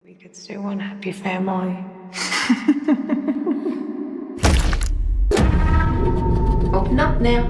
We could stay one happy family. Open up now.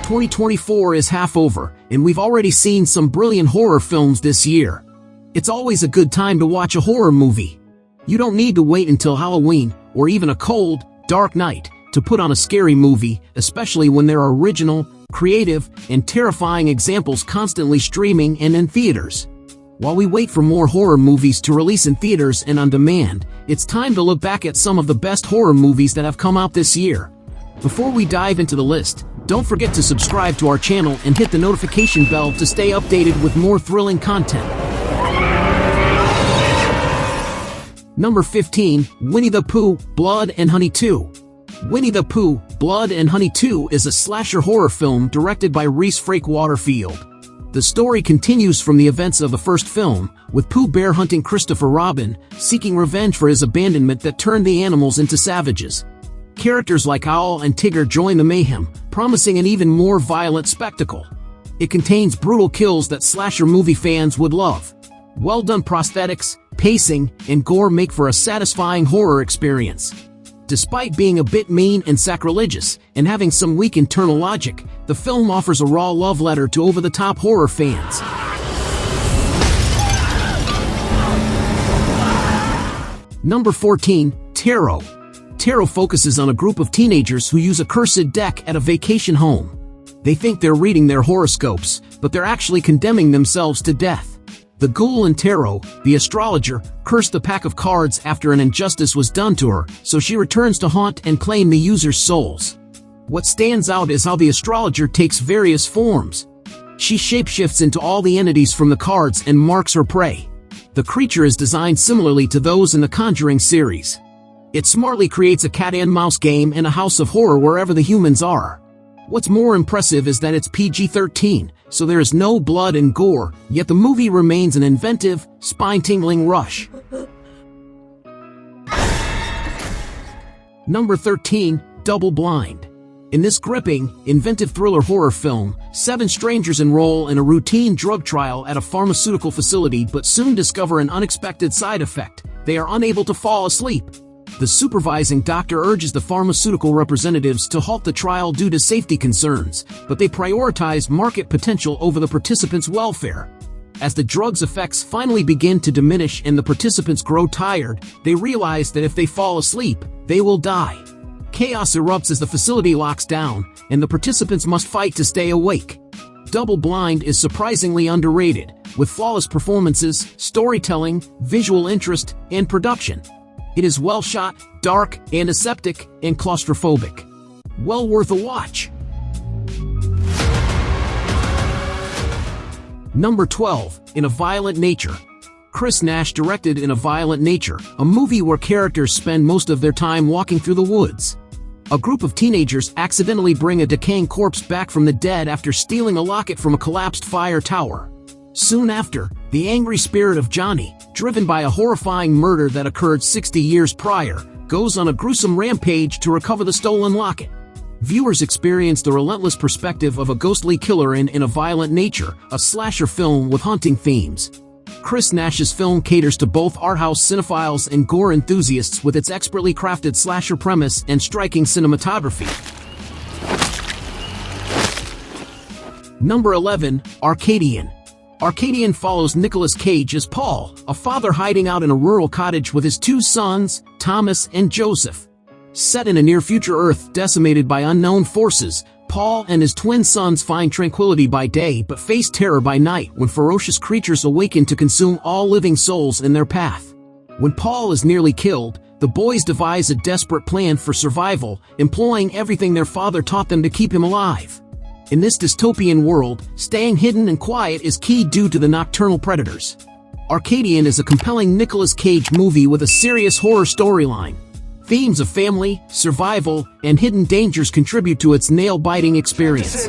2024 is half over, and we've already seen some brilliant horror films this year. It's always a good time to watch a horror movie. You don't need to wait until Halloween, or even a cold, dark night, to put on a scary movie, especially when there are original, creative, and terrifying examples constantly streaming and in theaters. While we wait for more horror movies to release in theaters and on demand, it's time to look back at some of the best horror movies that have come out this year. Before we dive into the list, don't forget to subscribe to our channel and hit the notification bell to stay updated with more thrilling content. Number 15, Winnie the Pooh, Blood and Honey 2. Winnie the Pooh, Blood and Honey 2 is a slasher horror film directed by Reese Frake Waterfield. The story continues from the events of the first film, with Pooh Bear hunting Christopher Robin, seeking revenge for his abandonment that turned the animals into savages. Characters like Owl and Tigger join the mayhem, promising an even more violent spectacle. It contains brutal kills that slasher movie fans would love. Well-done prosthetics, pacing, and gore make for a satisfying horror experience. Despite being a bit mean and sacrilegious, and having some weak internal logic, the film offers a raw love letter to over-the-top horror fans. Number 14, Tarot. Tarot focuses on a group of teenagers who use a cursed deck at a vacation home. They think they're reading their horoscopes, but they're actually condemning themselves to death. The ghoul in Tarot, the astrologer, cursed the pack of cards after an injustice was done to her, so she returns to haunt and claim the user's souls. What stands out is how the astrologer takes various forms. She shapeshifts into all the entities from the cards and marks her prey. The creature is designed similarly to those in the Conjuring series. It smartly creates a cat-and-mouse game and a house of horror wherever the humans are. What's more impressive is that it's PG-13, so there is no blood and gore, yet the movie remains an inventive, spine-tingling rush. Number 13, Double Blind. In this gripping, inventive thriller horror film, 7 strangers enroll in a routine drug trial at a pharmaceutical facility but soon discover an unexpected side effect. They are unable to fall asleep. The supervising doctor urges the pharmaceutical representatives to halt the trial due to safety concerns, but they prioritize market potential over the participants' welfare. As the drug's effects finally begin to diminish and the participants grow tired, they realize that if they fall asleep, they will die. Chaos erupts as the facility locks down, and the participants must fight to stay awake. Double Blind is surprisingly underrated, with flawless performances, storytelling, visual interest, and production. It is well shot, dark, antiseptic, and claustrophobic. Well worth a watch. Number 12, In a Violent Nature. Chris Nash directed In a Violent Nature, a movie where characters spend most of their time walking through the woods. A group of teenagers accidentally bring a decaying corpse back from the dead after stealing a locket from a collapsed fire tower. Soon after, the angry spirit of Johnny, driven by a horrifying murder that occurred 60 years prior, goes on a gruesome rampage to recover the stolen locket. Viewers experience the relentless perspective of a ghostly killer in A Violent Nature, a slasher film with haunting themes. Chris Nash's film caters to both arthouse cinephiles and gore enthusiasts with its expertly crafted slasher premise and striking cinematography. Number 11, Arcadian. Arcadian follows Nicolas Cage as Paul, a father hiding out in a rural cottage with his 2 sons, Thomas and Joseph. Set in a near-future Earth decimated by unknown forces, Paul and his twin sons find tranquility by day but face terror by night when ferocious creatures awaken to consume all living souls in their path. When Paul is nearly killed, the boys devise a desperate plan for survival, employing everything their father taught them to keep him alive. In this dystopian world, staying hidden and quiet is key due to the nocturnal predators. Arcadian is a compelling Nicolas Cage movie with a serious horror storyline. Themes of family, survival, and hidden dangers contribute to its nail-biting experience.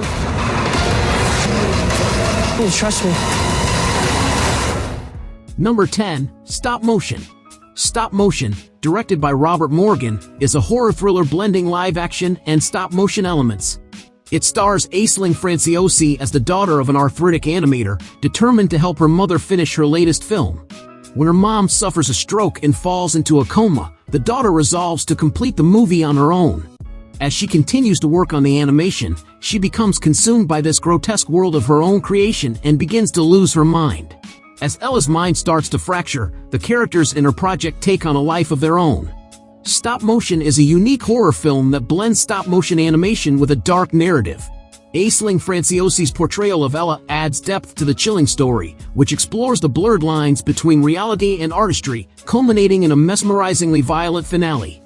Please trust me. Number 10, Stop Motion. Stop Motion, directed by Robert Morgan, is a horror thriller blending live action and stop-motion elements. It stars Aisling Franciosi as the daughter of an arthritic animator, determined to help her mother finish her latest film. When her mom suffers a stroke and falls into a coma, the daughter resolves to complete the movie on her own. As she continues to work on the animation, she becomes consumed by this grotesque world of her own creation and begins to lose her mind. As Ella's mind starts to fracture, the characters in her project take on a life of their own. Stop Motion is a unique horror film that blends stop-motion animation with a dark narrative. Aisling Franciosi's portrayal of Ella adds depth to the chilling story, which explores the blurred lines between reality and artistry, culminating in a mesmerizingly violent finale.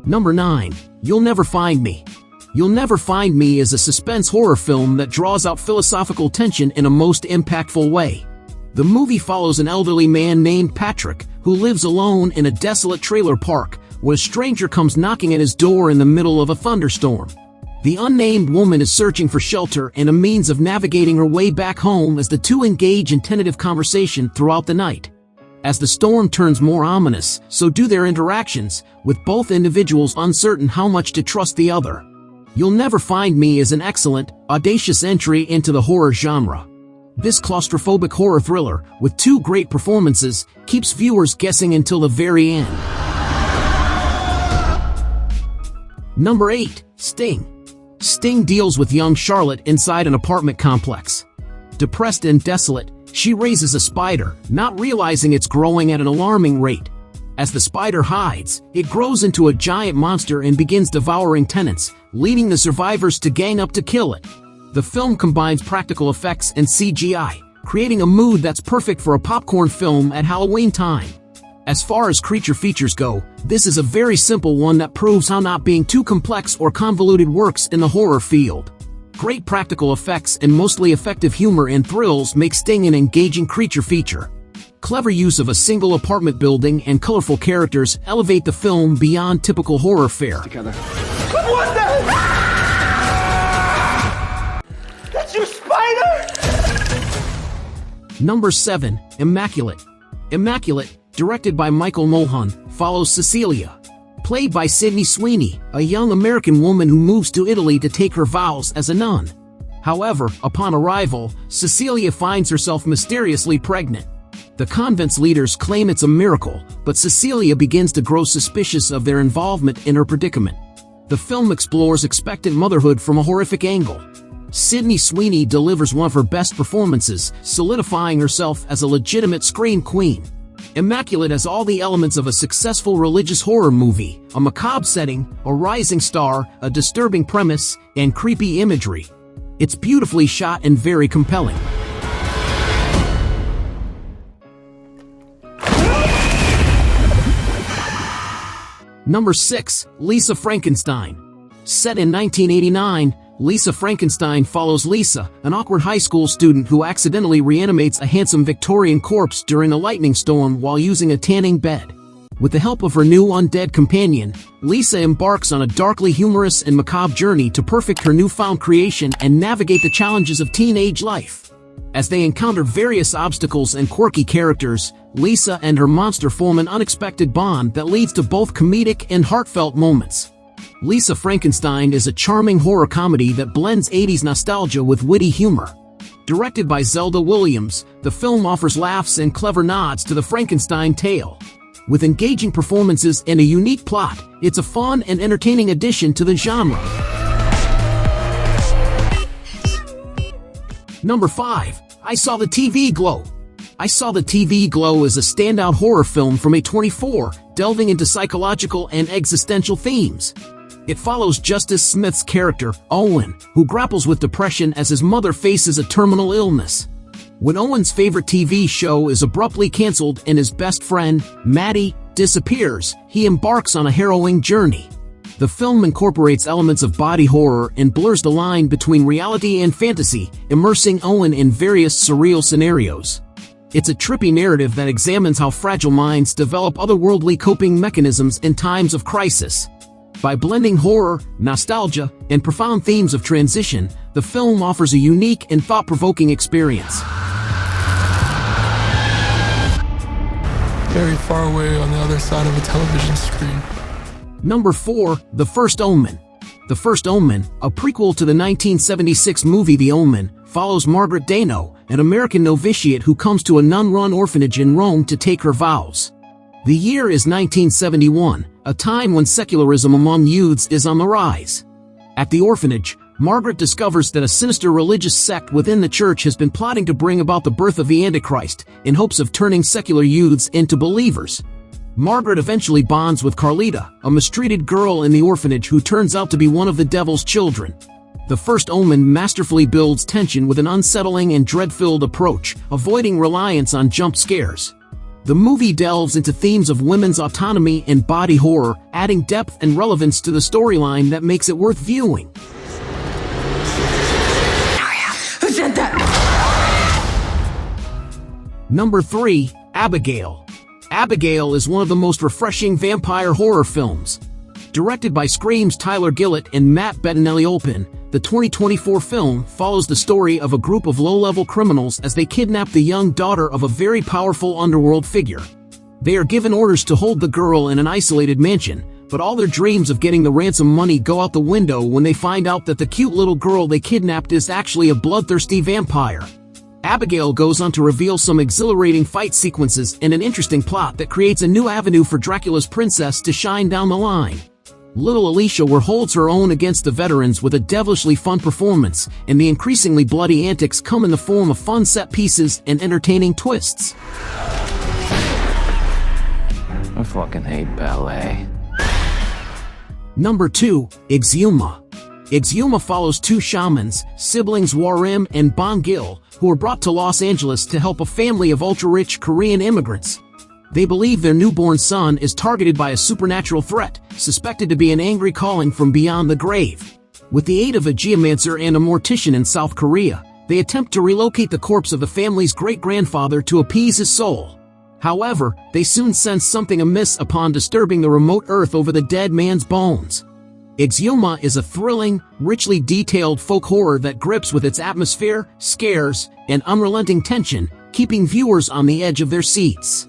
Number 9. You'll Never Find Me. You'll Never Find Me is a suspense horror film that draws out philosophical tension in a most impactful way. The movie follows an elderly man named Patrick, who lives alone in a desolate trailer park, where a stranger comes knocking at his door in the middle of a thunderstorm. The unnamed woman is searching for shelter and a means of navigating her way back home as the two engage in tentative conversation throughout the night. As the storm turns more ominous, so do their interactions, with both individuals uncertain how much to trust the other. You'll Never Find Me is an excellent, audacious entry into the horror genre. This claustrophobic horror thriller, with two great performances, keeps viewers guessing until the very end. Number 8. Sting. Sting deals with young Charlotte inside an apartment complex. Depressed and desolate, she raises a spider, not realizing it's growing at an alarming rate. As the spider hides, it grows into a giant monster and begins devouring tenants, leading the survivors to gang up to kill it. The film combines practical effects and CGI, creating a mood that's perfect for a popcorn film at Halloween time. As far as creature features go, this is a very simple one that proves how not being too complex or convoluted works in the horror field. Great practical effects and mostly effective humor and thrills make Sting an engaging creature feature. Clever use of a single apartment building and colorful characters elevate the film beyond typical horror fare. What the? That's your spider? Number 7. Immaculate. Immaculate, directed by Michael Mulholland, follows Cecilia, played by Sydney Sweeney, a young American woman who moves to Italy to take her vows as a nun. However, upon arrival, Cecilia finds herself mysteriously pregnant. The convent's leaders claim it's a miracle, but Cecilia begins to grow suspicious of their involvement in her predicament. The film explores expectant motherhood from a horrific angle. Sydney Sweeney delivers one of her best performances, solidifying herself as a legitimate scream queen. Immaculate has all the elements of a successful religious horror movie: a macabre setting, a rising star, a disturbing premise, and creepy imagery. It's beautifully shot and very compelling. Number 6. Lisa Frankenstein. Set in 1989, Lisa Frankenstein follows Lisa, an awkward high school student who accidentally reanimates a handsome Victorian corpse during a lightning storm while using a tanning bed. With the help of her new undead companion, Lisa embarks on a darkly humorous and macabre journey to perfect her newfound creation and navigate the challenges of teenage life. As they encounter various obstacles and quirky characters, Lisa and her monster form an unexpected bond that leads to both comedic and heartfelt moments. Lisa Frankenstein is a charming horror comedy that blends 80s nostalgia with witty humor. Directed by Zelda Williams, the film offers laughs and clever nods to the Frankenstein tale. With engaging performances and a unique plot, it's a fun and entertaining addition to the genre. Number 5. I Saw the TV Glow. I Saw the TV Glow is a standout horror film from A24, delving into psychological and existential themes. It follows Justice Smith's character, Owen, who grapples with depression as his mother faces a terminal illness. When Owen's favorite TV show is abruptly canceled and his best friend, Maddie, disappears, he embarks on a harrowing journey. The film incorporates elements of body horror and blurs the line between reality and fantasy, immersing Owen in various surreal scenarios. It's a trippy narrative that examines how fragile minds develop otherworldly coping mechanisms in times of crisis. By blending horror, nostalgia, and profound themes of transition, the film offers a unique and thought-provoking experience. Very far away on the other side of a television screen. Number 4. The First Omen. The First Omen, a prequel to the 1976 movie The Omen, follows Margaret Dano, an American novitiate who comes to a nun-run orphanage in Rome to take her vows. The year is 1971, a time when secularism among youths is on the rise. At the orphanage, Margaret discovers that a sinister religious sect within the church has been plotting to bring about the birth of the Antichrist in hopes of turning secular youths into believers. Margaret eventually bonds with Carlita, a mistreated girl in the orphanage who turns out to be one of the devil's children. The First Omen masterfully builds tension with an unsettling and dread-filled approach, avoiding reliance on jump scares. The movie delves into themes of women's autonomy and body horror, adding depth and relevance to the storyline that makes it worth viewing. Who said that? Number 3. Abigail. Abigail is one of the most refreshing vampire horror films. Directed by Scream's Tyler Gillett and Matt Bettinelli-Olpin, the 2024 film follows the story of a group of low-level criminals as they kidnap the young daughter of a very powerful underworld figure. They are given orders to hold the girl in an isolated mansion, but all their dreams of getting the ransom money go out the window when they find out that the cute little girl they kidnapped is actually a bloodthirsty vampire. Abigail goes on to reveal some exhilarating fight sequences and an interesting plot that creates a new avenue for Dracula's princess to shine down the line. Little Alicia holds her own against the veterans with a devilishly fun performance, and the increasingly bloody antics come in the form of fun set pieces and entertaining twists. I fucking hate ballet. Number 2. Exhuma. Exhuma follows two shamans, siblings Warim and Bongil, who are brought to Los Angeles to help a family of ultra-rich Korean immigrants. They believe their newborn son is targeted by a supernatural threat, suspected to be an angry calling from beyond the grave. With the aid of a geomancer and a mortician in South Korea, they attempt to relocate the corpse of the family's great-grandfather to appease his soul. However, they soon sense something amiss upon disturbing the remote earth over the dead man's bones. Exhuma is a thrilling, richly detailed folk horror that grips with its atmosphere, scares, and unrelenting tension, keeping viewers on the edge of their seats.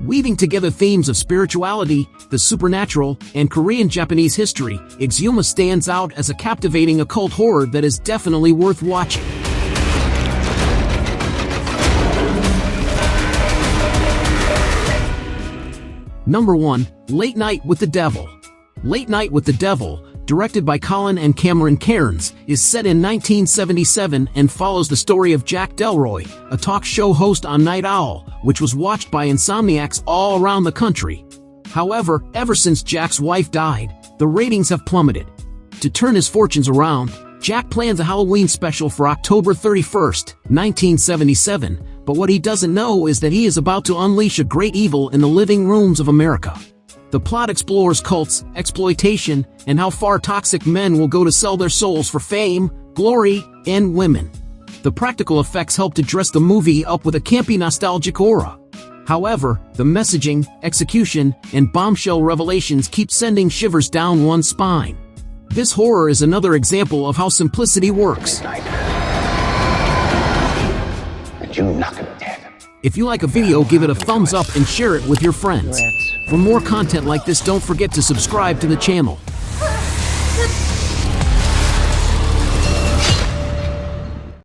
Weaving together themes of spirituality, the supernatural, and Korean-Japanese history, Exhuma stands out as a captivating occult horror that is definitely worth watching. Number 1. Late Night with the Devil. Late Night with the Devil, directed by Colin and Cameron Cairns, is set in 1977 and follows the story of Jack Delroy, a talk show host on Night Owl, which was watched by insomniacs all around the country. However, ever since Jack's wife died, the ratings have plummeted. To turn his fortunes around, Jack plans a Halloween special for October 31st, 1977, but what he doesn't know is that he is about to unleash a great evil in the living rooms of America. The plot explores cults, exploitation, and how far toxic men will go to sell their souls for fame, glory, and women. The practical effects help to dress the movie up with a campy nostalgic aura. However, the messaging, execution, and bombshell revelations keep sending shivers down one's spine. This horror is another example of how simplicity works. And you knock him dead. If you like a video, give it a thumbs up and share it with your friends. For more content like this, don't forget to subscribe to the channel.